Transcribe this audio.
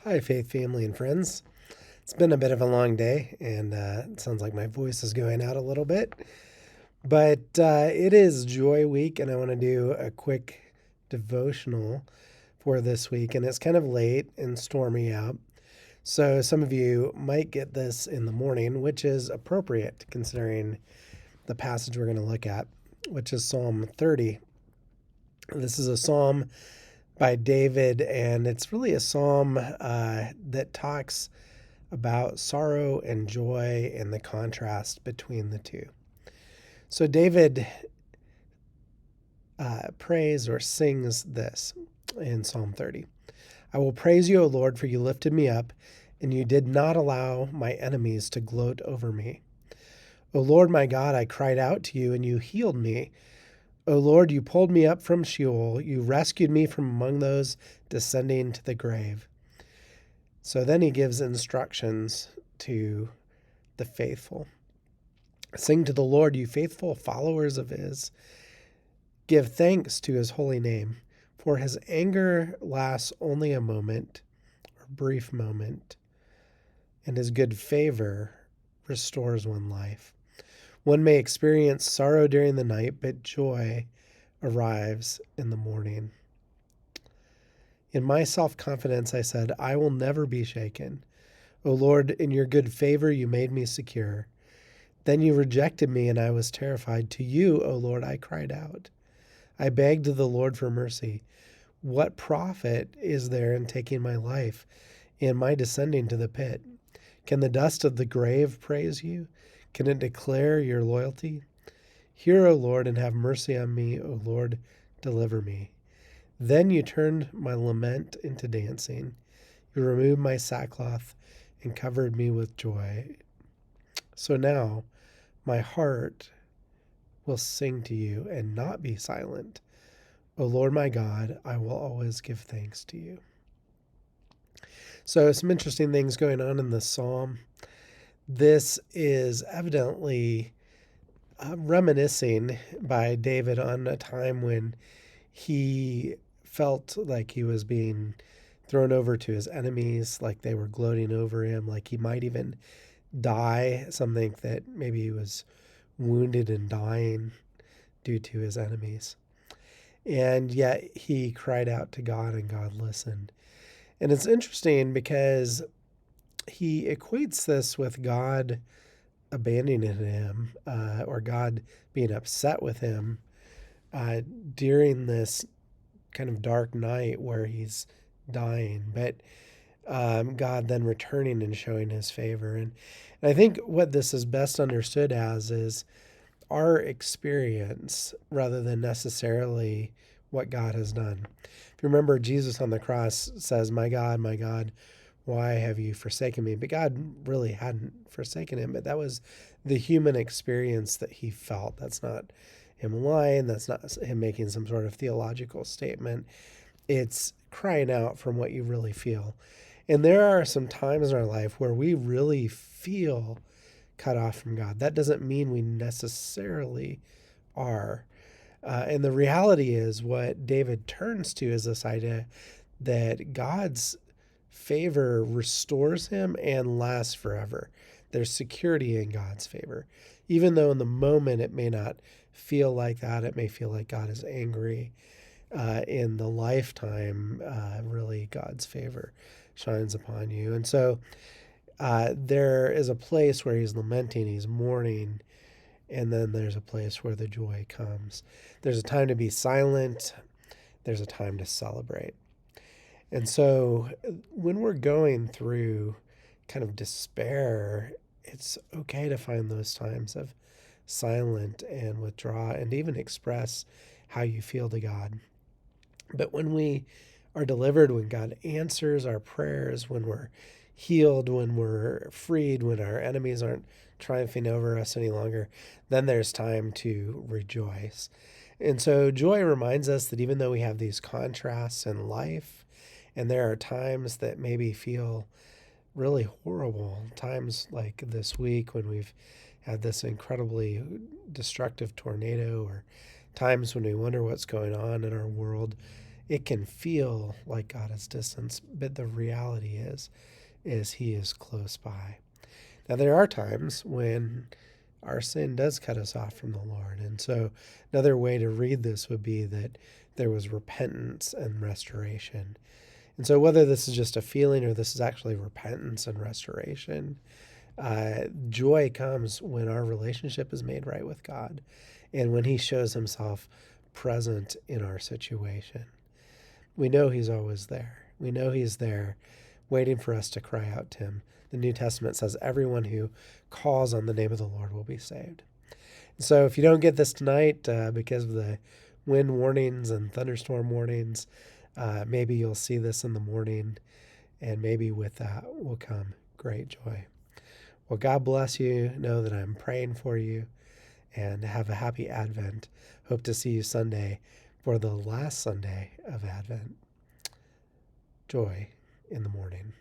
Hi, Faith family and friends. It's been a bit of a long day, and it sounds like my voice is going out a little bit. But it is Joy Week, and I want to do a quick devotional for this week. And it's kind of late and stormy out. So some of you might get this in the morning, which is appropriate considering the passage we're going to look at, which is Psalm 30. This is a psalm by David, and it's really a psalm that talks about sorrow and joy and the contrast between the two. So David prays or sings this in Psalm 30. I will praise you, O Lord, for you lifted me up, and you did not allow my enemies to gloat over me. O Lord my God, I cried out to you, and you healed me. O Lord, you pulled me up from Sheol. You rescued me from among those descending to the grave. So then he gives instructions to the faithful. Sing to the Lord, you faithful followers of his. Give thanks to his holy name, for his anger lasts only a moment, or brief moment, and his good favor restores one life. One may experience sorrow during the night, but joy arrives in the morning. In my self-confidence, I said, I will never be shaken. O Lord, in your good favor, you made me secure. Then you rejected me, and I was terrified. To you, O Lord, I cried out. I begged the Lord for mercy. What profit is there in taking my life and my descending to the pit? Can the dust of the grave praise you? Can it declare your loyalty? Hear, O Lord, and have mercy on me. O Lord, deliver me. Then you turned my lament into dancing. You removed my sackcloth and covered me with joy. So now my heart will sing to you and not be silent. O Lord my God, I will always give thanks to you. So, some interesting things going on in this psalm. This is evidently reminiscing by David on a time when he felt like he was being thrown over to his enemies, like they were gloating over him, like he might even die. Some think that maybe he was wounded and dying due to his enemies. And yet he cried out to God, and God listened. And it's interesting because he equates this with God abandoning him, or God being upset with him uh, during this kind of dark night where he's dying, but God then returning and showing his favor. And I think what this is best understood as is our experience rather than necessarily what God has done. If you remember, Jesus on the cross says, my God, why have you forsaken me? But God really hadn't forsaken him, but that was the human experience that he felt. That's not him lying. That's not him making some sort of theological statement. It's crying out from what you really feel. And there are some times in our life where we really feel cut off from God. That doesn't mean we necessarily are. And the reality is, what David turns to is this idea that God's favor restores him and lasts forever. There's security in God's favor. Even though in the moment it may not feel like that, it may feel like God is angry. In the lifetime, really God's favor shines upon you. And so there is a place where he's lamenting, he's mourning, and then there's a place where the joy comes. There's a time to be silent, there's a time to celebrate. And so when we're going through kind of despair, it's okay to find those times of silent and withdraw and even express how you feel to God. But when we are delivered, when God answers our prayers, when we're healed, when we're freed, when our enemies aren't triumphing over us any longer, then there's time to rejoice. And so joy reminds us that even though we have these contrasts in life, and there are times that maybe feel really horrible, times like this week when we've had this incredibly destructive tornado, or times when we wonder what's going on in our world, it can feel like God is distant, but the reality is he is close by. Now there are times when our sin does cut us off from the Lord. And so another way to read this would be that there was repentance and restoration. And so whether this is just a feeling or this is actually repentance and restoration, joy comes when our relationship is made right with God and when he shows himself present in our situation. We know he's always there. We know he's there waiting for us to cry out to him. The New Testament says everyone who calls on the name of the Lord will be saved. And so if you don't get this tonight because of the wind warnings and thunderstorm warnings, maybe you'll see this in the morning, and maybe with that will come great joy. Well, God bless you. Know that I'm praying for you, and have a happy Advent. Hope to see you Sunday for the last Sunday of Advent. Joy in the morning.